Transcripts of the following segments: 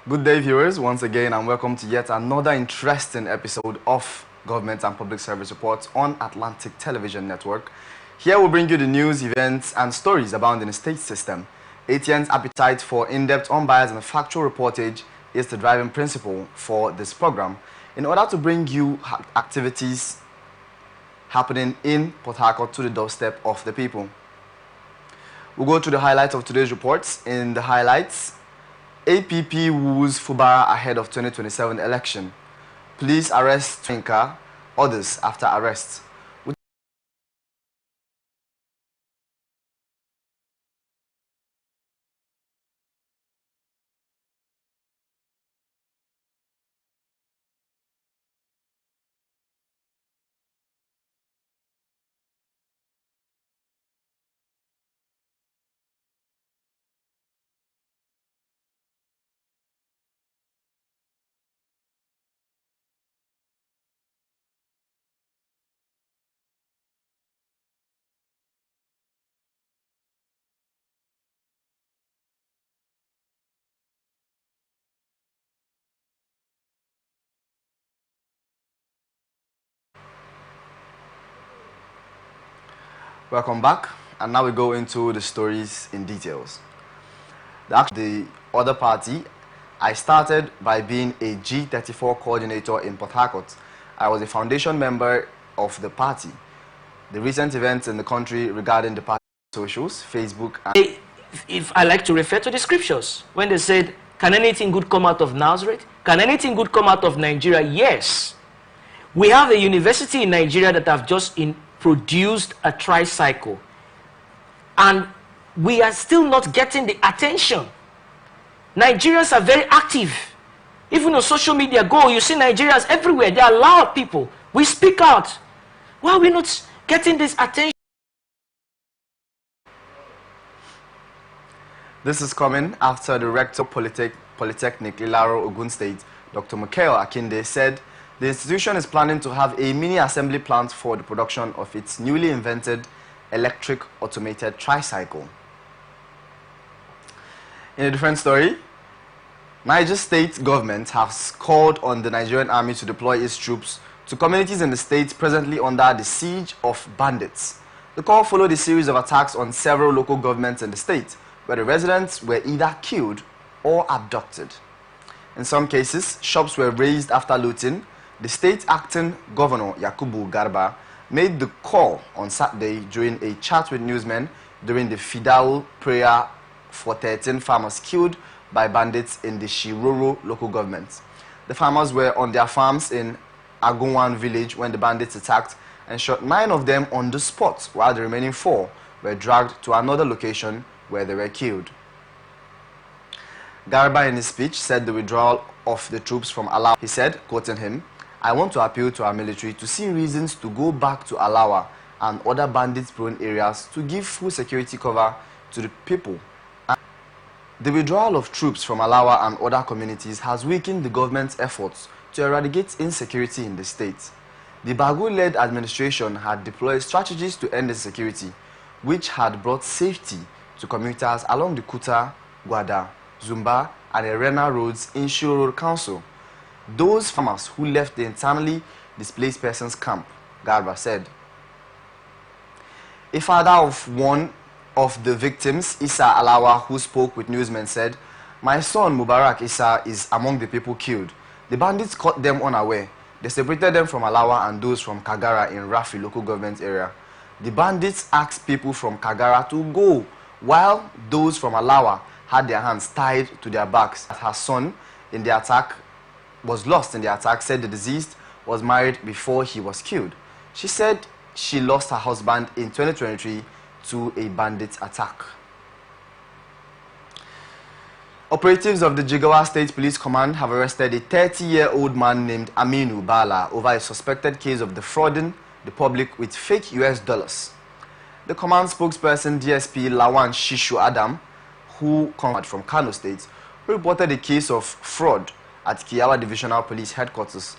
Good day, viewers, once again, and welcome to yet another interesting episode of Government and Public Service Reports on Atlantic Television Network. Here we bring you the news, events, and stories abound in the state system. ATN's appetite for in-depth, unbiased, and factual reportage is the driving principle for this program in order to bring you activities happening in Port Harcourt to the doorstep of the people. We'll go to the highlights of today's reports. In the highlights, APP woos Fubara ahead of 2027 election. Police arrest Twinker, others after arrest. Welcome back, and now we go into the stories in details. The other party, I started by being a G34 coordinator in Port Harcourt. I was a foundation member of the party. The recent events in the country regarding the party socials, Facebook, and if I like to refer to the scriptures, when they said, can anything good come out of Nazareth? Can anything good come out of Nigeria? Yes. We have a university in Nigeria that have just produced a tricycle, and we are still not getting the attention. Nigerians are very active. Even on social media, you see Nigerians everywhere. They are loud people. We speak out. Why are we not getting this attention? This is coming after the rector of Polytechnic Ilaro Ogun State, Dr. Mikael Akinde, said the institution is planning to have a mini assembly plant for the production of its newly invented electric automated tricycle. In a different story, Niger State government has called on the Nigerian army to deploy its troops to communities in the state presently under the siege of bandits. The call followed a series of attacks on several local governments in the state, where the residents were either killed or abducted. In some cases, shops were razed after looting. The state acting governor, Yakubu Garba, made the call on Saturday during a chat with newsmen during the Fidal prayer for 13 farmers killed by bandits in the Shiroro local government. The farmers were on their farms in Agunwan village when the bandits attacked and shot 9 of them on the spot, while the remaining 4 were dragged to another location where they were killed. Garba in his speech said the withdrawal of the troops from Alawa. He said, quoting him, "I want to appeal to our military to see reasons to go back to Alawa and other bandit-prone areas to give full security cover to the people." The withdrawal of troops from Alawa and other communities has weakened the government's efforts to eradicate insecurity in the state. The Bagu-led administration had deployed strategies to end insecurity, which had brought safety to commuters along the Kuta, Gwada, Zumba, and Erena roads in Shiroro Council. Those farmers who left the internally displaced persons camp, Garba said. A father of one of the victims, Issa Alawa, who spoke with newsmen, said, "My son Mubarak Issa is among the people killed. The bandits caught them unaware. They separated them from Alawa and those from Kagara in Rafi local government area. The bandits asked people from Kagara to go, while those from Alawa had their hands tied to their backs." Her son in the attack was lost in the attack, said the deceased was married before he was killed. She said she lost her husband in 2023 to a bandit attack. Operatives of the Jigawa State Police Command have arrested a 30-year-old man named Aminu Bala over a suspected case of defrauding the public with fake US dollars. The command spokesperson DSP Lawan Shishu Adam, who comes from Kano State, reported a case of fraud at Kiyawa Divisional Police Headquarters.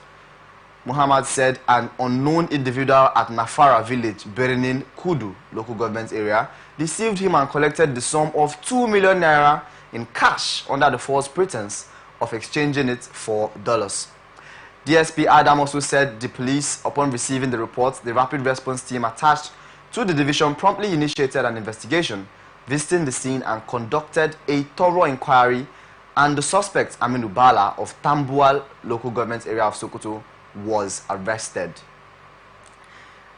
Muhammad said an unknown individual at Nafara village, Berinin Kudu local government area, deceived him and collected the sum of 2 million naira in cash under the false pretense of exchanging it for dollars. DSP Adam also said the police, upon receiving the report, the rapid response team attached to the division promptly initiated an investigation, visiting the scene and conducted a thorough inquiry, and the suspect, Aminu Bala of Tambuwal local government area of Sokoto, was arrested.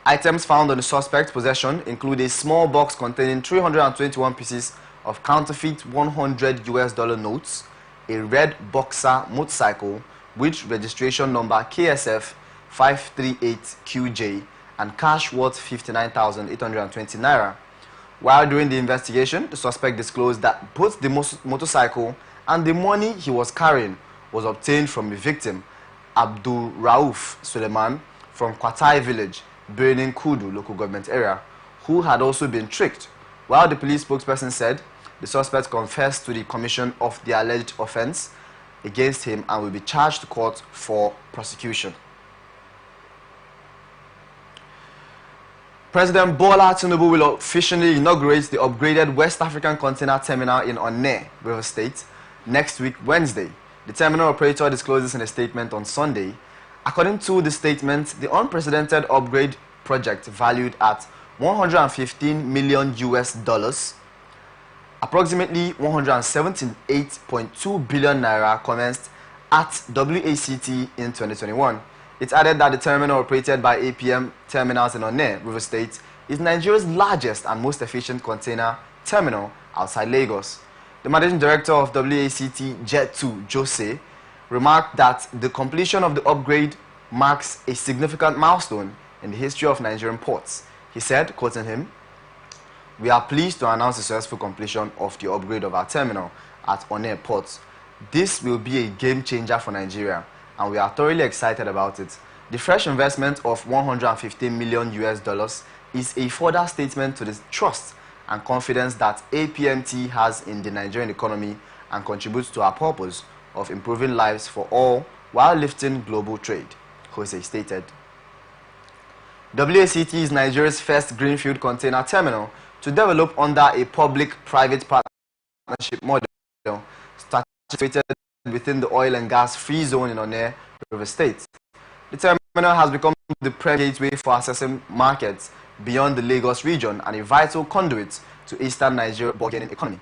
Items found on the suspect's possession include a small box containing 321 pieces of counterfeit $100 notes, a red Boxer motorcycle with registration number KSF 538QJ, and cash worth 59,820 naira. While during the investigation, the suspect disclosed that both the motorcycle and the money he was carrying was obtained from the victim, Abdul Rauf Suleiman, from Kwatai village, Birnin Kudu local government area, who had also been tricked. While the police spokesperson said the suspect confessed to the commission of the alleged offense against him and will be charged to court for prosecution. President Bola Tinubu will officially inaugurate the upgraded West African Container Terminal in Onne, River State, next week, Wednesday. The terminal operator disclosed this in a statement on Sunday. According to the statement, the unprecedented upgrade project, valued at $115 million, approximately 178.2 billion naira, commenced at WACT in 2021. It added that the terminal, operated by APM Terminals in Onne, River State, is Nigeria's largest and most efficient container terminal outside Lagos. The managing director of WACT Jet 2, Jose, remarked that the completion of the upgrade marks a significant milestone in the history of Nigerian ports. He said, quoting him, "We are pleased to announce the successful completion of the upgrade of our terminal at Onne Port. This will be a game changer for Nigeria, and we are thoroughly excited about it. The fresh investment of $115 million is a further statement to the trust and confidence that APMT has in the Nigerian economy and contributes to our purpose of improving lives for all while lifting global trade," Jose stated. WACT is Nigeria's first greenfield container terminal to develop under a public-private partnership model situated within the oil and gas free zone in Onne, River State. The terminal has become the premier gateway for accessing markets beyond the Lagos region and a vital conduit to eastern Nigeria's bargaining economy.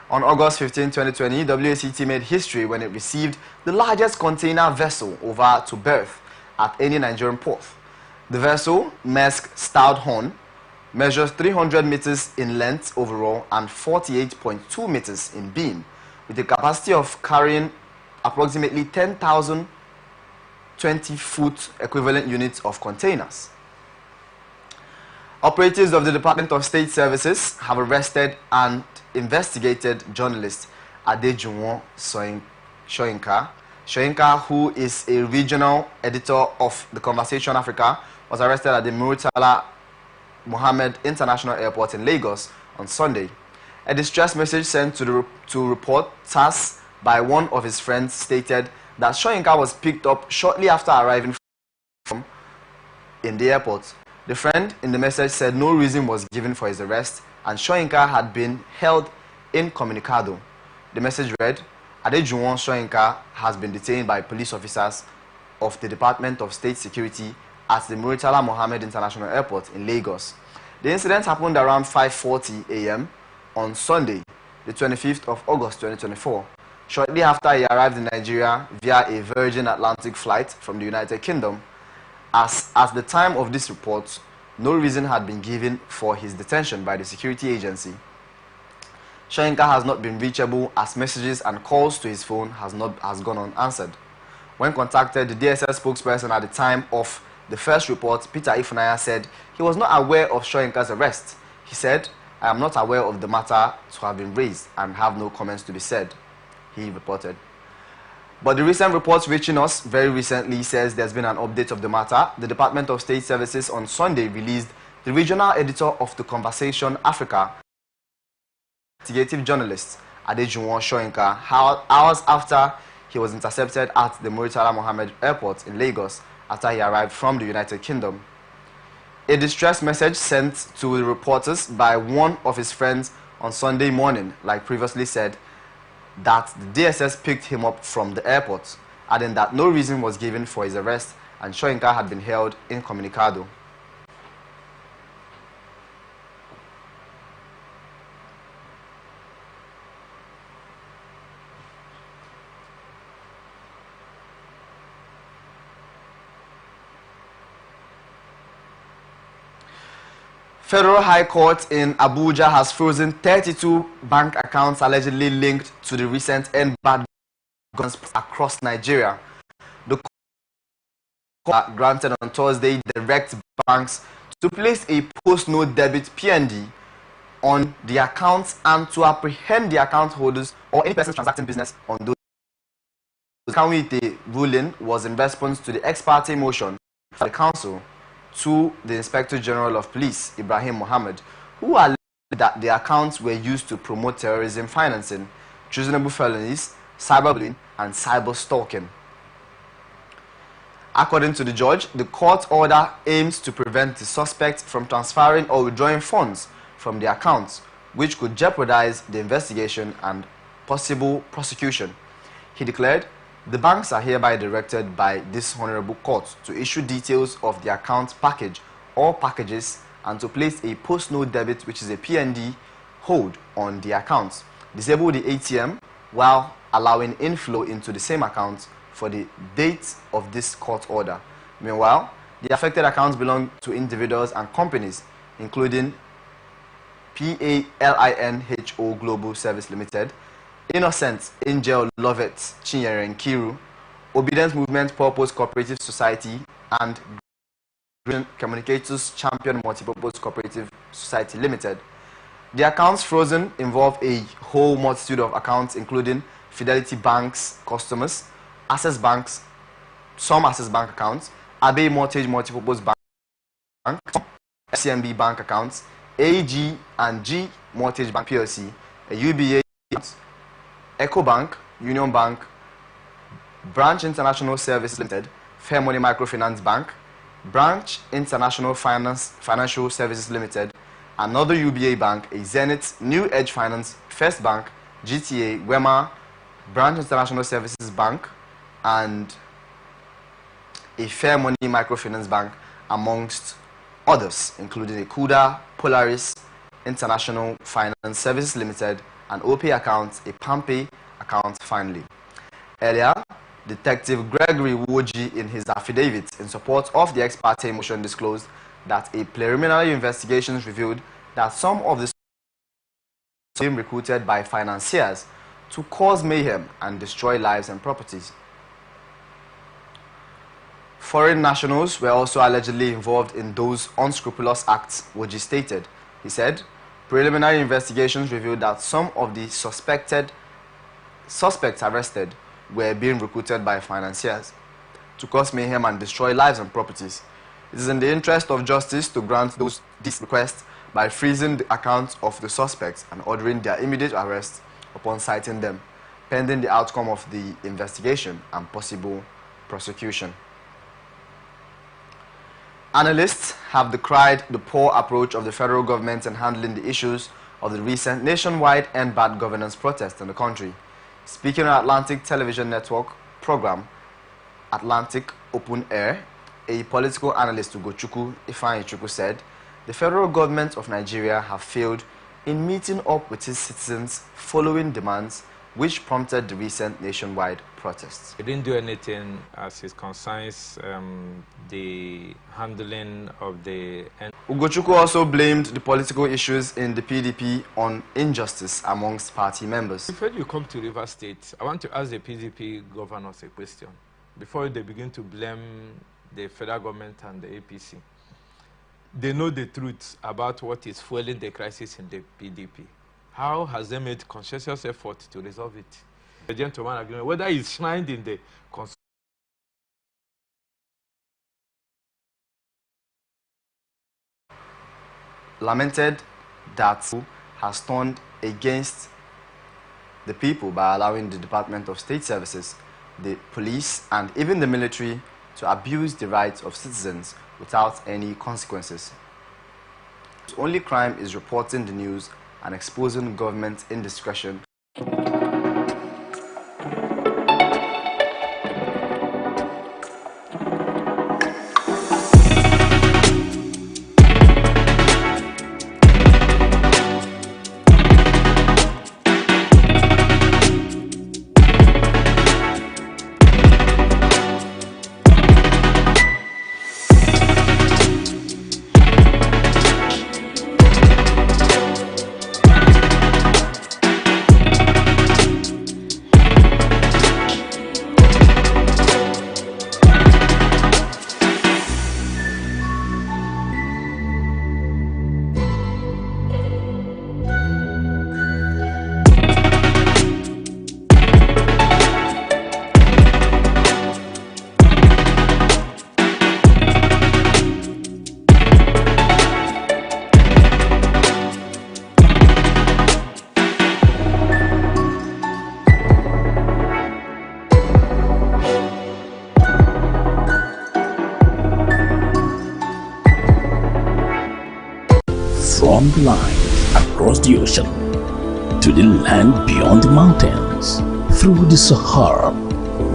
On August 15, 2020, WACT made history when it received the largest container vessel over to berth at any Nigerian port. The vessel, Maersk Stoudhorn, measures 300 meters in length overall and 48.2 meters in beam, with a capacity of carrying approximately 10,000 20-foot equivalent units of containers. Operatives of the Department of State Services have arrested and investigated journalist Adejunwon Soyinka. Soyinka, who is a regional editor of The Conversation Africa, was arrested at the Murtala Mohammed International Airport in Lagos on Sunday. A distress message sent to reporters by one of his friends stated that Soyinka was picked up shortly after arriving in the airport. The friend in the message said no reason was given for his arrest and Soyinka had been held incommunicado. The message read, "Adejunwon Soyinka has been detained by police officers of the Department of State Security at the Murtala Mohammed International Airport in Lagos." The incident happened around 5:40 a.m. on Sunday, the 25th of August 2024, shortly after he arrived in Nigeria via a Virgin Atlantic flight from the United Kingdom. At the time of this report, no reason had been given for his detention by the security agency. Soyinka has not been reachable as messages and calls to his phone has gone unanswered. When contacted, the DSS spokesperson at the time of the first report, Peter Ifunanya, said he was not aware of Soyinka's arrest. He said, "I am not aware of the matter to have been raised and have no comments to be said," he reported. But the recent reports reaching us very recently says there's been an update of the matter. The Department of State Services on Sunday released the regional editor of The Conversation Africa, investigative journalist Adejunwon Soyinka, hours after he was intercepted at the Murtala Mohammed Airport in Lagos after he arrived from the United Kingdom. A distress message sent to the reporters by one of his friends on Sunday morning, like previously said, that the DSS picked him up from the airport, adding that no reason was given for his arrest and Soyinka had been held incommunicado. Federal High Court in Abuja has frozen 32 bank accounts allegedly linked to the recent end bad governance across Nigeria. The court granted on Thursday direct banks to place a post-no debit PND on the accounts and to apprehend the account holders or any person transacting business on those. The ruling was in response to the ex parte motion by the council to the Inspector General of Police, Ibrahim Mohammed, who alleged that the accounts were used to promote terrorism financing, treasonable felonies, cyberbullying, and cyber stalking. According to the judge, the court order aims to prevent the suspect from transferring or withdrawing funds from the accounts, which could jeopardize the investigation and possible prosecution. He declared, "The banks are hereby directed by this honorable court to issue details of the account package or packages and to place a post-no debit, which is a PND, hold on the accounts, disable the ATM while allowing inflow into the same account for the date of this court order." Meanwhile, the affected accounts belong to individuals and companies, including PALINHO Global Service Limited, Innocent Angel Lovett Chinyere Nkiru, Obedience Movement Purpose Cooperative Society, and Communicators Champion Multipurpose Cooperative Society Limited. The accounts frozen involve a whole multitude of accounts, including Fidelity Bank's customers, Access Bank's, some Access Bank accounts, Abbey Mortgage Multipurpose Bank, FCMB Bank accounts, AG and G Mortgage Bank PLC, a UBA account, Eco Bank, Union Bank, Branch International Service Limited, Fair Money Microfinance Bank, Branch International Financial Services Limited, another UBA bank, a Zenith, New Edge Finance, First Bank, GTA, Wema, Branch International Services Bank, and a Fair Money Microfinance Bank, amongst others, including Akuda, Polaris, International Finance Services Limited, an OPay account, a PAMPay account finally. Earlier, Detective Gregory Woji, in his affidavit in support of the ex parte motion, disclosed that a preliminary investigation revealed that some of the being recruited by financiers to cause mayhem and destroy lives and properties. Foreign nationals were also allegedly involved in those unscrupulous acts, Woji stated. He said, preliminary investigations revealed that some of the suspects arrested were being recruited by financiers to cause mayhem and destroy lives and properties. It is in the interest of justice to grant these requests by freezing the accounts of the suspects and ordering their immediate arrest upon citing them, pending the outcome of the investigation and possible prosecution. Analysts have decried the poor approach of the federal government in handling the issues of the recent nationwide End Bad Governance protest in the country. Speaking on Atlantic Television Network program Atlantic Open Air, a political analyst, Govt&Public said, the federal government of Nigeria have failed in meeting up with its citizens following demands which prompted the recent nationwide protests. They didn't do anything as it concerns the handling of the... Ugochukwu also blamed the political issues in the PDP on injustice amongst party members. Before you come to River State, I want to ask the PDP governors a question before they begin to blame the federal government and the APC. They know the truth about what is fueling the crisis in the PDP. How has they made conscientious effort to resolve it? The gentleman agreement, whether it's shrined in the Constitution, lamented that has turned against the people by allowing the Department of State Services, the police, and even the military to abuse the rights of citizens without any consequences. The only crime is reporting the news and exposing government indiscretion. beyond the line, across the ocean, to the land beyond the mountains, through the Sahara.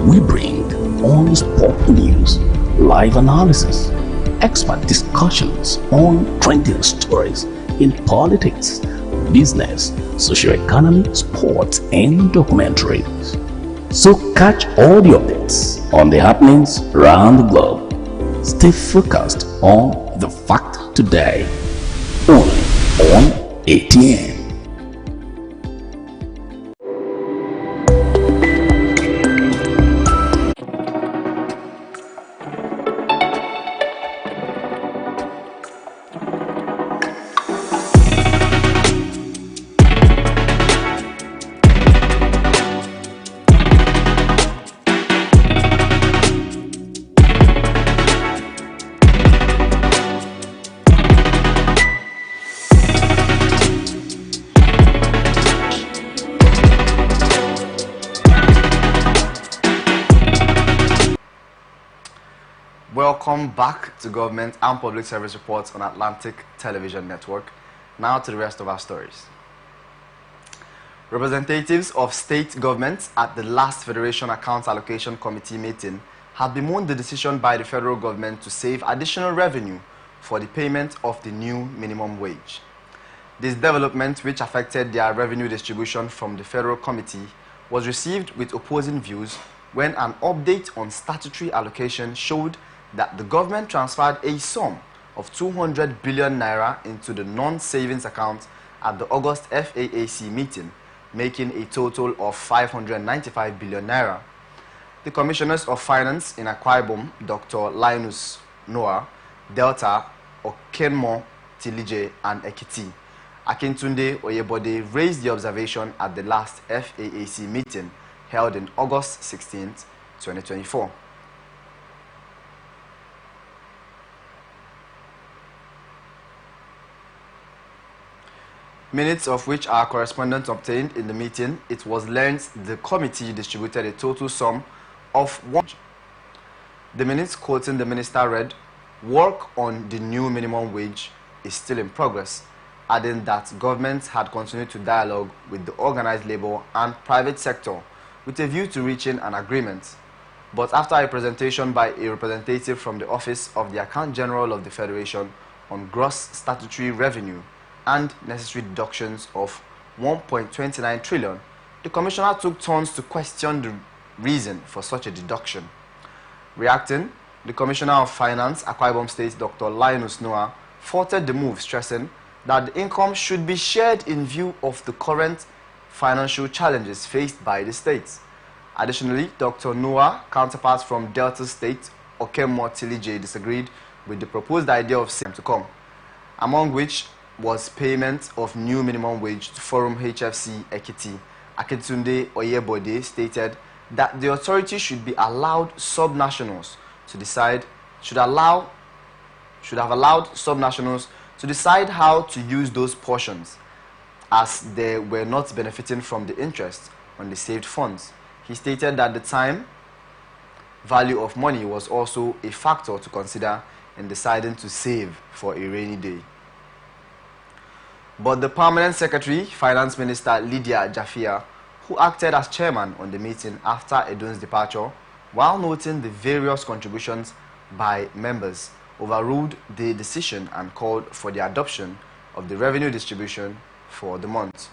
We bring on-the-spot news, live analysis, expert discussions on trending stories in politics, business, socio-economy, sports, and documentaries. So catch all the updates on the happenings around the globe. Stay focused on the fact today, only on ATN. Welcome back to Government and Public Service Reports on Atlantic Television Network. Now to the rest of our stories. Representatives of state governments at the last Federation Accounts Allocation Committee meeting have bemoaned the decision by the federal government to save additional revenue for the payment of the new minimum wage. This development, which affected their revenue distribution from the federal committee, was received with opposing views when an update on statutory allocation showed that the government transferred a sum of 200 billion naira into the non-savings account at the August FAAC meeting, making a total of 595 billion naira. The Commissioners of Finance in Akwa Ibom, Dr. Linus Noah, Delta, Okenmo, Tilije, and Ekiti, Akintunde Oyebode raised the observation at the last FAAC meeting held in August 16, 2024. Minutes of which our correspondent obtained in the meeting, it was learned the committee distributed a total sum of one. The minutes quoting the minister read, "Work on the new minimum wage is still in progress," adding that government had continued to dialogue with the organized labor and private sector with a view to reaching an agreement. But after a presentation by a representative from the Office of the Account General of the Federation on gross statutory revenue and necessary deductions of 1.29 trillion, the commissioner took turns to question the reason for such a deduction. Reacting, the Commissioner of Finance, Akwa Ibom State, Dr. Linus Noah, faulted the move, stressing that the income should be shared in view of the current financial challenges faced by the state. Additionally, Dr. Noah, counterparts from Delta State, Okemmo Tilije, disagreed with the proposed idea of same to come, among which was payment of new minimum wage to Forum HFC Ekiti. Akintunde Oyebode stated that the authority should be allowed subnationals to decide, should have allowed subnationals to decide how to use those portions, as they were not benefiting from the interest on the saved funds. He stated that the time value of money was also a factor to consider in deciding to save for a rainy day. But the Permanent Secretary, Finance Minister Lydia Jafia, who acted as chairman on the meeting after Edun's departure, while noting the various contributions by members, overruled the decision and called for the adoption of the revenue distribution for the month.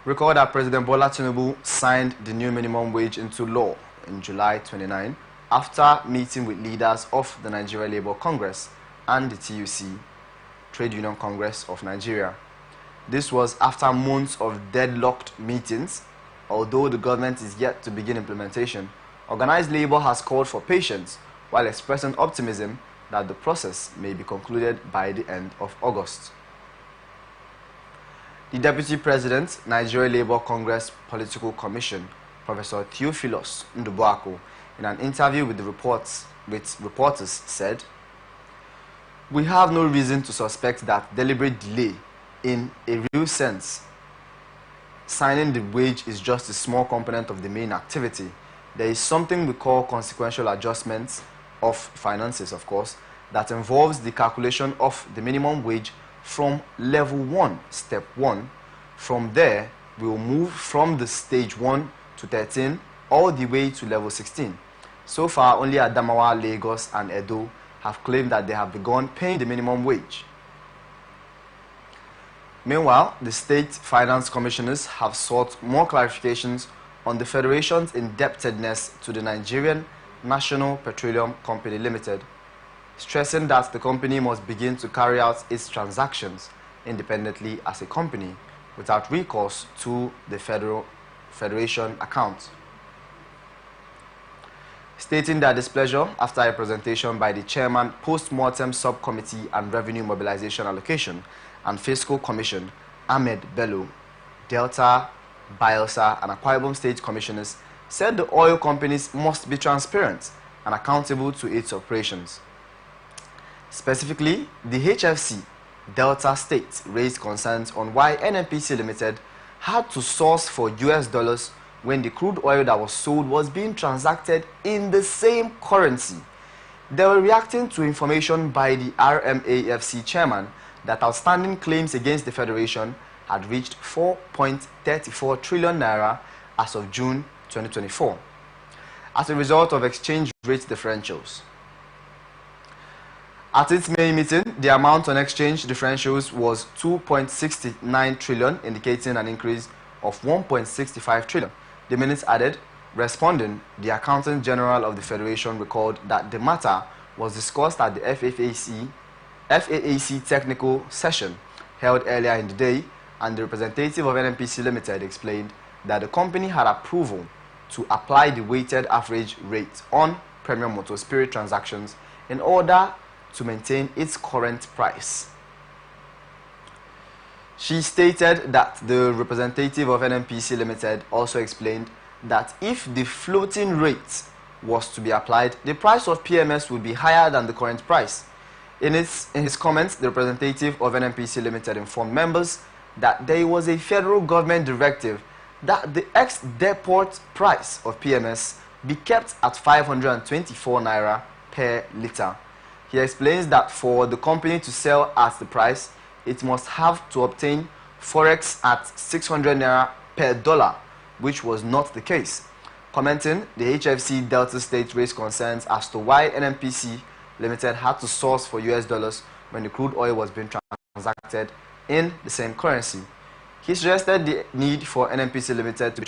Recall that President Bola Tinubu signed the new minimum wage into law in July 29 after meeting with leaders of the Nigeria Labour Congress and the TUC, Trade Union Congress of Nigeria. This was after months of deadlocked meetings. Although the government is yet to begin implementation, organized labor has called for patience while expressing optimism that the process may be concluded by the end of August. The Deputy President, Nigeria Labour Congress Political Commission, Professor Theophilus Ndubuako, in an interview with reporters said, "We have no reason to suspect that deliberate delay in a real sense. Signing the wage is just a small component of the main activity. There is something we call consequential adjustments of finances, of course, that involves the calculation of the minimum wage from level 1, step 1. From there, we will move from the stage 1 to 13 all the way to level 16. So far, only Adamawa, Lagos, and Edo have claimed that they have begun paying the minimum wage. Meanwhile, the state finance commissioners have sought more clarifications on the federation's indebtedness to the Nigerian National Petroleum Company Limited, stressing that the company must begin to carry out its transactions independently as a company without recourse to the federation account. Stating their displeasure after a presentation by the chairman, Post-Mortem Subcommittee and Revenue Mobilization Allocation and Fiscal Commission, Ahmed Bello, Delta, Bayelsa, and Akwa Ibom State Commissioners said the oil companies must be transparent and accountable to its operations. Specifically, the HFC, Delta State, raised concerns on why NNPC Limited had to source for US dollars when the crude oil that was sold was being transacted in the same currency. They were reacting to information by the RMAFC chairman that outstanding claims against the Federation had reached 4.34 trillion naira as of June 2024, as a result of exchange rate differentials. At its May meeting, the amount on exchange differentials was 2.69 trillion, indicating an increase of 1.65 trillion. The minutes added, responding, the Accountant General of the Federation recalled that the matter was discussed at the FAAC technical session held earlier in the day, and the representative of NNPC Limited explained that the company had approval to apply the weighted average rate on premium motor spirit transactions in order to maintain its current price. She stated that the representative of NNPC Limited also explained that if the floating rate was to be applied, the price of PMS would be higher than the current price. In his comments, the representative of NNPC Limited informed members that there was a federal government directive that the ex-depot price of PMS be kept at 524 naira per litre. He explains that for the company to sell at the price, it must have to obtain forex at 600 naira per dollar, which was not the case. Commenting, the HFC Delta State raised concerns as to why NNPC Limited had to source for US dollars when the crude oil was being transacted in the same currency. He suggested the need for NNPC Limited to be